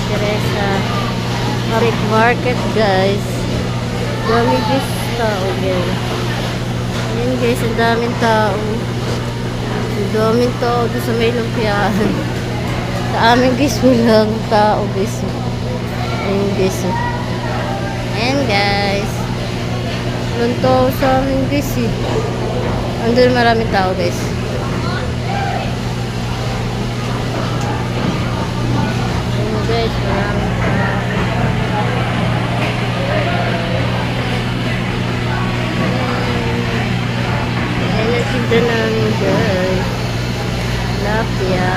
Teresa Market guys. Dami guys tao guys. Ayan guys, ang daming tao. Ang daming tao doon sa may lumpiahan. Sa amin guys, walang tao guys. Ayan guys. Ayan guys. Walang tao sa amin guys eh. Andun maraming tao guys. Ayan guys, maraming tao. Ayan ang tinda namin guys. Lapia.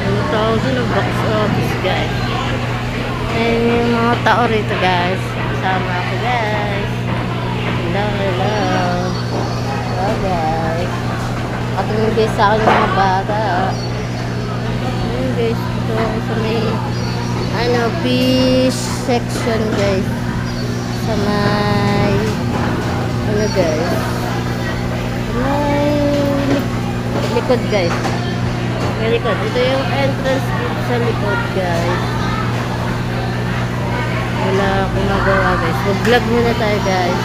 Ang tao doon ang box office guys. Ayan yung mga tao rito guys. Kasama ako guys. Hello, hello. Hello guys. Katingin guys sa akin yung mga bata. Ayan guys, dito ako sa may fish section guys. Sa may guys. May likod guys. May likod. Ito yung entrance dito sa likod guys. Wala akong magawa guys. Mag-vlog muna tayo guys.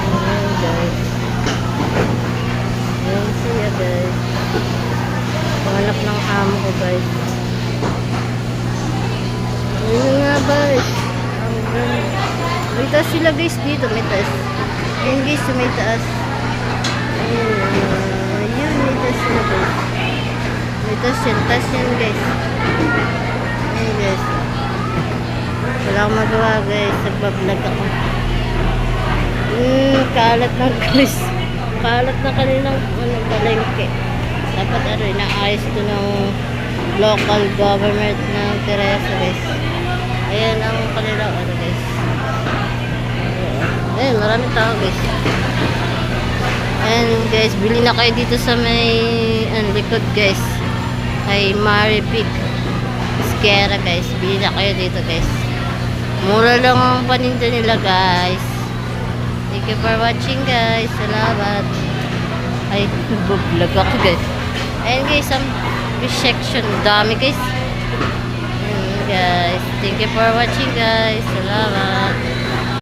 Ayan guys. Ayan siya guys. Pangalap ng amo ko guys. Ayan nga guys. May taas sila guys dito. May taas. Ayan guys. May taas. Ayan. May taas sila guys. May taas yan. Taas yan guys. Ayan guys. Wala akong magawa guys. Nagbablog ako. Kalat ng guys. Kalat na kaninang palengke. Dapat inaayos ito ng local government ng Teresa guys. Ayan ang kanilang guys. Ayan, maraming tao guys. Ayan guys, bili na kayo dito sa may likod guys. Kay Maripig Skera guys. Bili na kayo dito guys. Mura lang ang paninda nila guys. Thank you for watching guys. Salamat. Ay, vlog ako guys. Ayan guys, ang fish section. Dami guys. Ayan guys. Thank you for watching guys. Salamat.